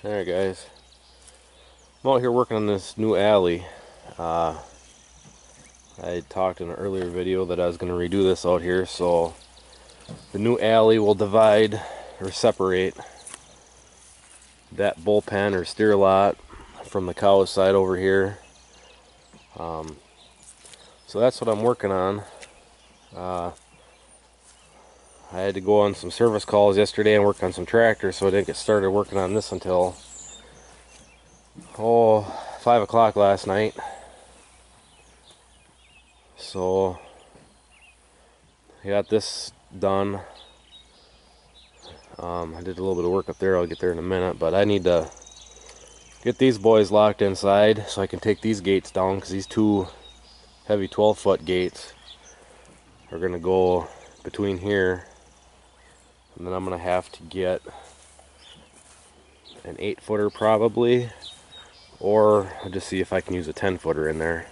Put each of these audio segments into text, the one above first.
Alright guys, I'm out here working on this new alley. I talked in an earlier video that I was going to redo this out here, so the new alley will divide or separate that bullpen or steer lot from the cow side over here. So that's what I'm working on. I had to go on some service calls yesterday and work on some tractors, so I didn't get started working on this until 5 o'clock last night. So I got this done. I did a little bit of work up there. I'll get there in a minute, but I need to get these boys locked inside so I can take these gates down, because these two heavy 12-foot gates are going to go between here, and then I'm going to have to get an 8-footer probably, or I'll just see if I can use a 10-footer in there.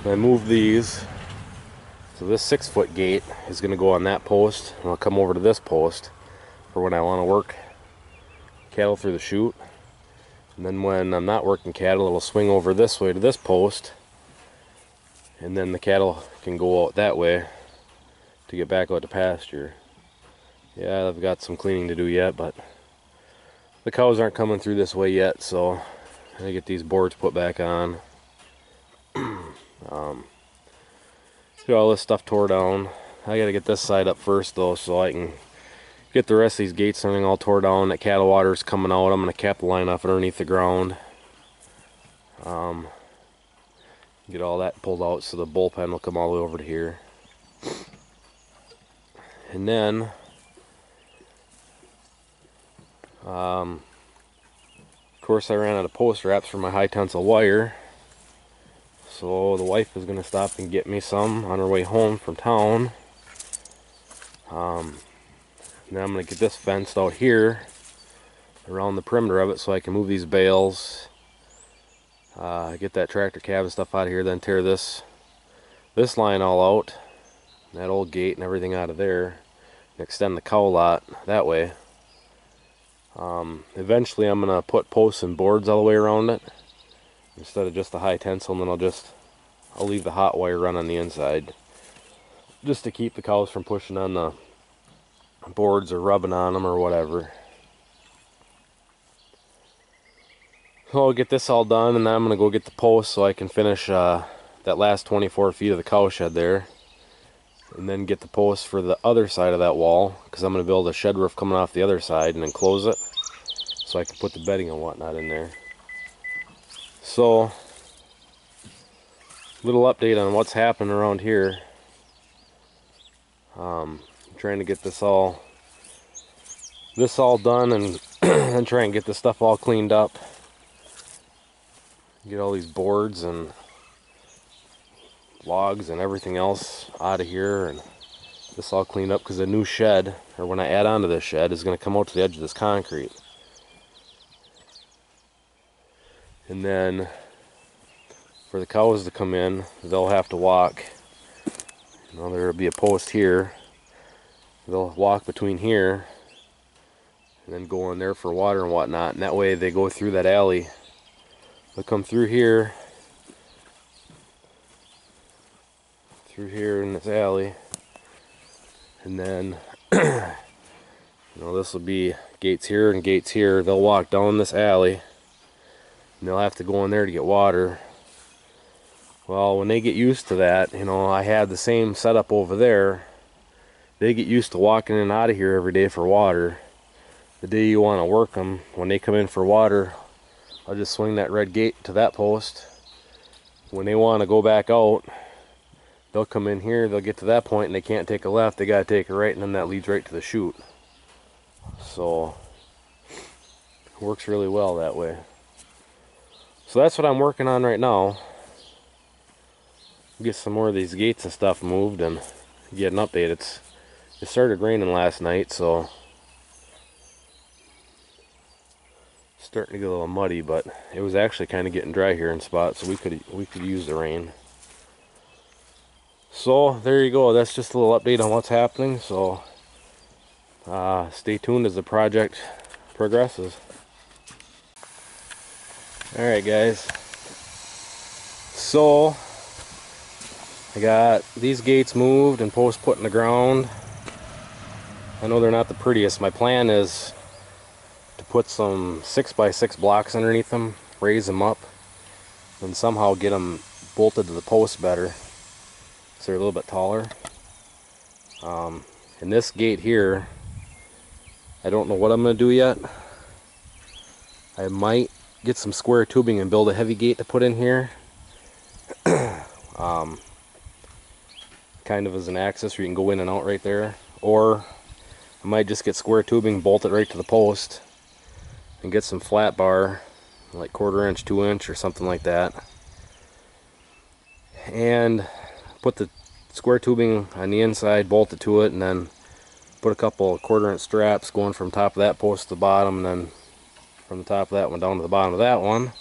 I move these, so this 6-foot gate is going to go on that post, and I'll come over to this post for when I want to work cattle through the chute. And then when I'm not working cattle, it'll swing over this way to this post, and then the cattle can go out that way to get back out to pasture. Yeah, I've got some cleaning to do yet, but the cows aren't coming through this way yet, so I get these boards put back on. Get all this stuff tore down. I gotta get this side up first though, so I can get the rest of these gates and everything all tore down. That cattle water's coming out. I'm gonna cap the line off underneath the ground. Get all that pulled out so the bullpen will come all the way over to here. And then of course I ran out of post wraps for my high tensile wire, so the wife is going to stop and get me some on her way home from town. Now I'm going to get this fenced out here around the perimeter of it so I can move these bales, get that tractor cab and stuff out of here, then tear this line all out, that old gate and everything out of there, and extend the cow lot that way. Eventually I'm going to put posts and boards all the way around it instead of just the high tensile, and then I'll leave the hot wire run on the inside just to keep the cows from pushing on the boards or rubbing on them or whatever. So I'll get this all done, and then I'm going to go get the posts so I can finish that last 24 feet of the cow shed there, and then get the posts for the other side of that wall, because I'm going to build a shed roof coming off the other side and then close it so I can put the bedding and whatnot in there. So, little update on what's happening around here. I'm trying to get this all done, and then try and get this stuff all cleaned up. Get all these boards and logs and everything else out of here, and this all cleaned up, because the new shed, or when I add on to this shed, is going to come out to the edge of this concrete. And then for the cows to come in, they'll have to walk. There'll be a post here. They'll walk between here and then go in there for water and whatnot, and that way they go through that alley. They'll come through here in this alley, and then this will be gates here and gates here. They'll walk down this alley, and they'll have to go in there to get water. Well, when they get used to that, I had the same setup over there. They get used to walking in and out of here every day for water. The day you want to work them, when they come in for water, I'll just swing that red gate to that post. When they want to go back out, they'll come in here, they'll get to that point, and they can't take a left, they got to take a right, and then that leads right to the chute. So, it works really well that way. So that's what I'm working on right now. Get some more of these gates and stuff moved and get an update. It started raining last night, so it's starting to get a little muddy, but it was actually kind of getting dry here in spots, so we could use the rain. So there you go, that's just a little update on what's happening. So stay tuned as the project progresses. Alright guys, so I got these gates moved and posts put in the ground. I know they're not the prettiest. My plan is to put some 6x6 blocks underneath them, raise them up, and somehow get them bolted to the post better so they're a little bit taller. And this gate here, I don't know what I'm going to do yet. I might get some square tubing and build a heavy gate to put in here. Kind of as an access where you can go in and out right there. Or I might just get square tubing, bolt it right to the post, and get some flat bar, like 1/4 inch, 2 inch, or something like that. And put the square tubing on the inside, bolt it to it, and then put a couple 1/4 inch straps going from top of that post to the bottom, and then from the top of that one down to the bottom of that one.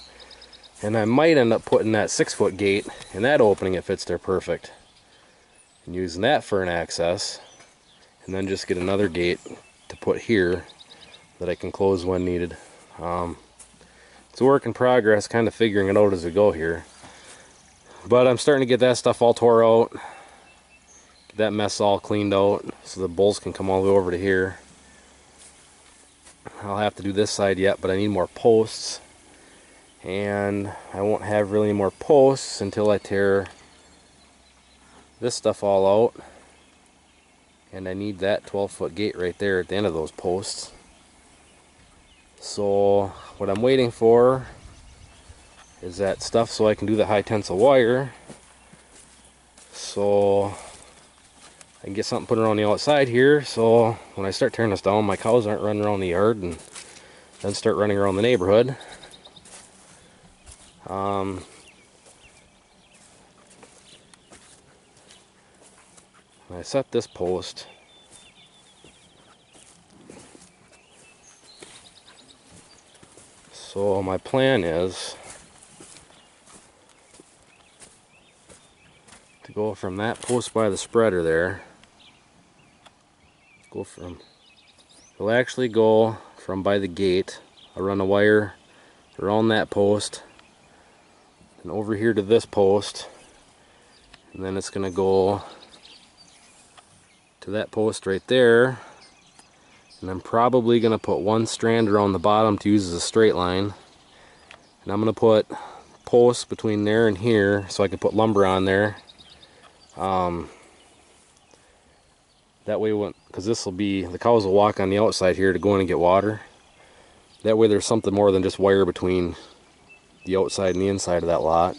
And I might end up putting that 6-foot gate in that opening. It fits there perfect, and using that for an access, and then just get another gate to put here that I can close when needed. It's a work in progress, kind of figuring it out as we go here. But I'm starting to get that stuff all tore out, get that mess all cleaned out so the bolts can come all the way over to here. I'll have to do this side yet, but I need more posts, and I won't have really more posts until I tear this stuff all out. And I need that 12-foot gate right there at the end of those posts. So what I'm waiting for is that stuff so I can do the high tensile wire, so I can get something put around the outside here, so when I start tearing this down, my cows aren't running around the yard and then start running around the neighborhood. I set this post, so my plan is to go from that post by the spreader there, it'll actually go from by the gate. I'll run a wire around that post and over here to this post, and then it's going to go to that post right there, and I'm probably going to put one strand around the bottom to use as a straight line, and I'm going to put posts between there and here so I can put lumber on there. That way, because this will be, the cows will walk on the outside here to go in and get water. That way there's something more than just wire between the outside and the inside of that lot.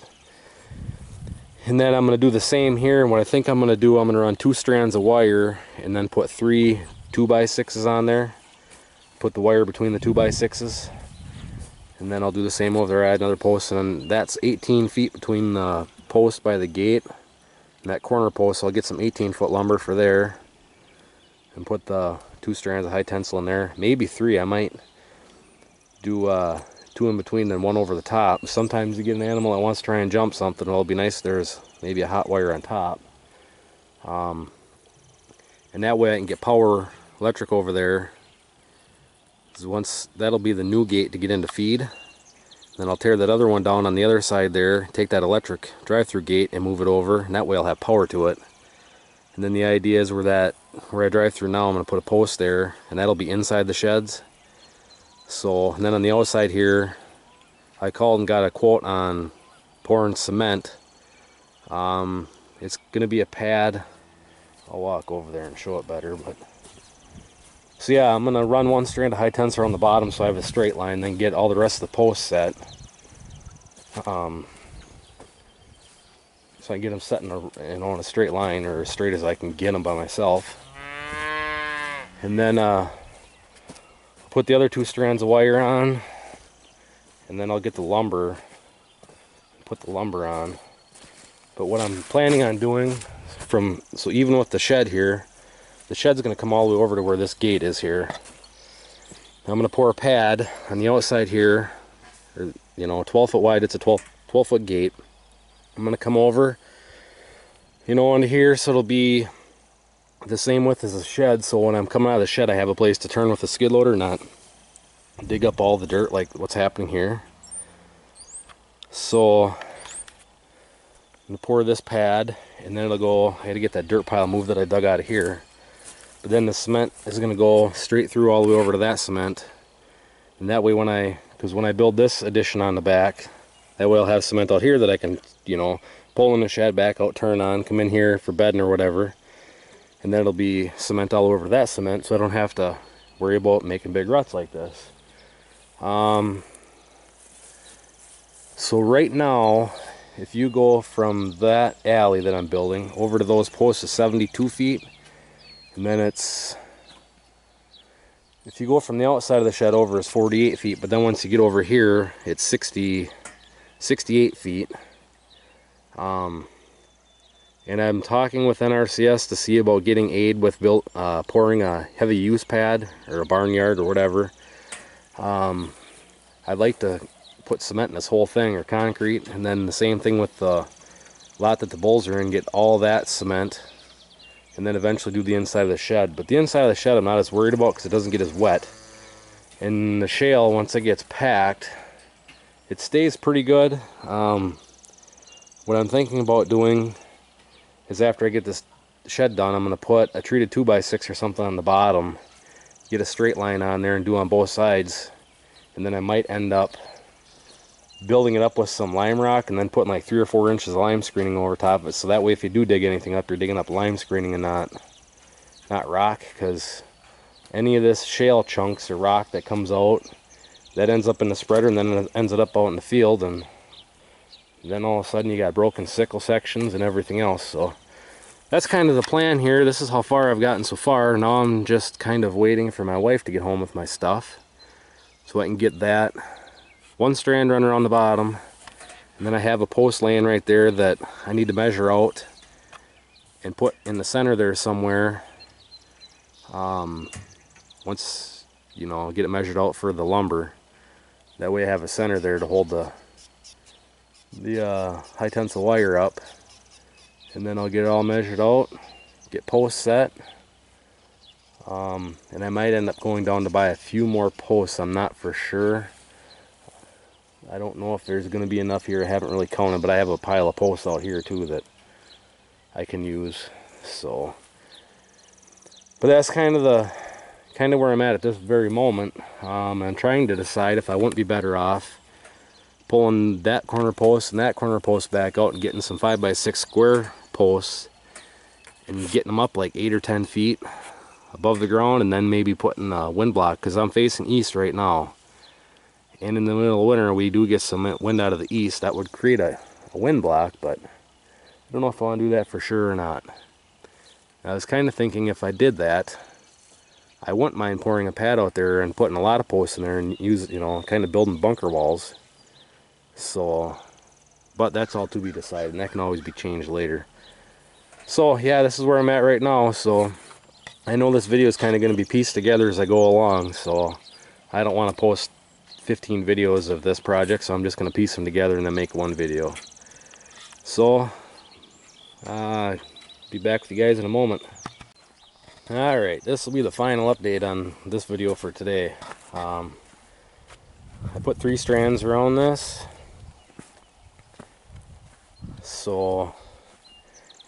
And then I'm going to do the same here, and what I think I'm going to do, I'm going to run 2 strands of wire and then put 3 2x6s on there. Put the wire between the 2x6s. And then I'll do the same over there, add another post, and that's 18 feet between the post by the gate and that corner post. So I'll get some 18-foot lumber for there and put the 2 strands of high tensile in there. Maybe 3. I might do 2 in between and 1 over the top. Sometimes you get an animal that wants to try and jump something. Well, it'll be nice there's maybe a hot wire on top. And that way I can get power electric over there. Once that'll be the new gate to get into feed. Then I'll tear that other one down on the other side there, take that electric drive-through gate and move it over, and that way I'll have power to it. And then the idea is where I drive through now, I'm going to put a post there, and that'll be inside the sheds. So, and then on the outside here, I called and got a quote on pouring cement. It's going to be a pad. I'll walk over there and show it better. But so yeah, I'm going to run 1 strand of high tensile on the bottom so I have a straight line, then get all the rest of the posts set. So I can get them set in a straight line, or as straight as I can get them by myself. And then put the other 2 strands of wire on, and then I'll get the lumber, put the lumber on. But what I'm planning on doing so even with the shed here, the shed's going to come all the way over to where this gate is here. I'm going to pour a pad on the outside here, or 12 foot wide. It's a 12-foot gate. I'm going to come over you know, under here, so it'll be the same width as the shed, so when I'm coming out of the shed I have a place to turn with the skid loader, not dig up all the dirt like what's happening here. So I'm gonna pour this pad, and then it'll go, I had to get that dirt pile moved that I dug out of here, but then the cement is gonna go straight through all the way over to that cement, and that way because when I build this addition on the back, that way I'll have cement out here that I can, you know, pull in the shed, back out, turn on, come in here for bedding or whatever. And then it'll be cement all over that cement, so I don't have to worry about making big ruts like this. So right now, if you go from that alley that I'm building over to those posts is 72 feet. And then it's, if you go from the outside of the shed over is 48 feet. But then once you get over here, it's 68 feet. And I'm talking with NRCS to see about getting aid with pouring a heavy use pad or a barnyard or whatever. I'd like to put cement in this whole thing or concrete, and then the same thing with the lot that the bulls are in, get all that cement, and then eventually do the inside of the shed. But the inside of the shed I'm not as worried about because it doesn't get as wet. And the shale, once it gets packed, it stays pretty good. What I'm thinking about doing is after I get this shed done, I'm going to put a treated 2x6 or something on the bottom, get a straight line on there and do on both sides, and then I might end up building it up with some lime rock and then putting like 3 or 4 inches of lime screening over top of it, so that way if you do dig anything up, you're digging up lime screening and not rock, because any of this shale chunks or rock that comes out, that ends up in the spreader and then it ends up out in the field, and then all of a sudden you got broken sickle sections and everything else. So that's kind of the plan here. This is how far I've gotten so far. Now I'm just kind of waiting for my wife to get home with my stuff so I can get that one strand runner on the bottom, and then I have a post laying right there that I need to measure out and put in the center there somewhere. Once, you know, get it measured out for the lumber, that way I have a center there to hold the high tensile wire up, and then I'll get it all measured out, get posts set, and I might end up going down to buy a few more posts. I'm not for sure. I don't know if there's going to be enough here. I haven't really counted, but I have a pile of posts out here too that I can use. So, but that's kind of where I'm at this very moment. I'm trying to decide if I wouldn't be better off pulling that corner post and that corner post back out and getting some 5x6 square posts and getting them up like 8 or 10 feet above the ground, and then maybe putting a wind block, because I'm facing east right now, and in the middle of winter we do get some wind out of the east. That would create a wind block, but I don't know if I want to do that for sure or not. I was kind of thinking if I did that, I wouldn't mind pouring a pad out there and putting a lot of posts in there and use, you know, kind of building bunker walls. So, but that's all to be decided, and that can always be changed later. So yeah, this is where I'm at right now. So I know this video is kind of going to be pieced together as I go along, so I don't want to post 15 videos of this project, so I'm just going to piece them together and then make one video. So be back with you guys in a moment. Alright, this will be the final update on this video for today. I put 3 strands around this, so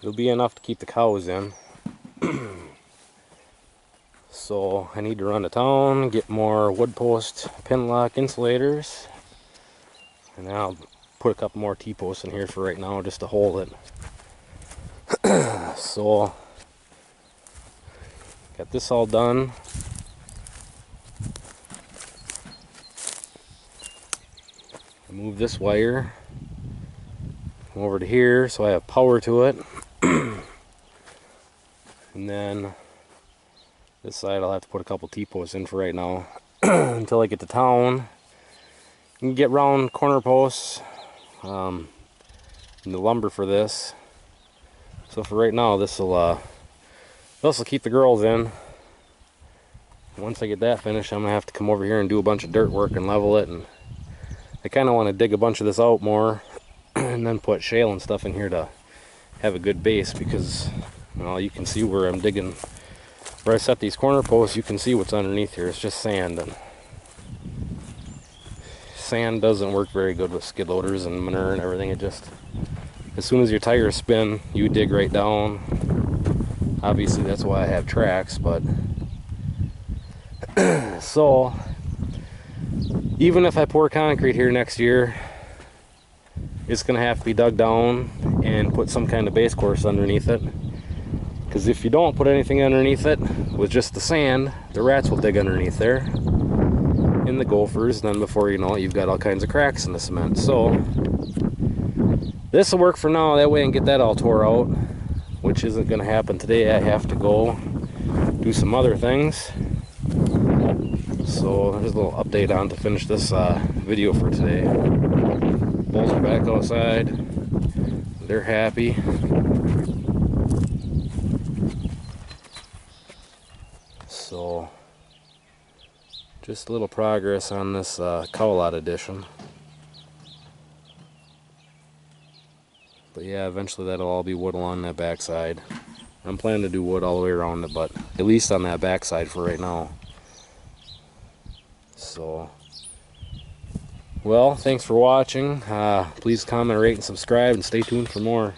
it'll be enough to keep the cows in. So I need to run to town, get more wood post pin lock insulators, and then I'll put a couple more T-posts in here for right now just to hold it. So got this all done. I move this wire over to here so I have power to it. And then this side I'll have to put a couple T-posts in for right now until I get to town. You can get round corner posts and the lumber for this. So for right now, this will keep the girls in. Once I get that finished, I'm gonna have to come over here and do a bunch of dirt work and level it, and I kind of want to dig a bunch of this out more and then put shale and stuff in here to have a good base, because well, you can see where I'm digging, where I set these corner posts. You can see what's underneath here. It's just sand, and sand doesn't work very good with skid loaders and manure and everything. It just, as soon as your tires spin, you dig right down. Obviously that's why I have tracks, but so even if I pour concrete here next year, it's gonna have to be dug down and put some kind of base course underneath it, because if you don't put anything underneath it with just the sand, the rats will dig underneath there, and the gophers, and then before you know it, you've got all kinds of cracks in the cement. So this will work for now, that way I can get that all tore out, which isn't gonna happen today. I have to go do some other things. So there's a little update on to finish this video for today. Bulls are back outside. They're happy. So just a little progress on this cow lot addition. But yeah, eventually that'll all be wood along that backside. I'm planning to do wood all the way around it, but at least on that backside for right now. So, well, thanks for watching. Please comment, rate, and subscribe, and stay tuned for more.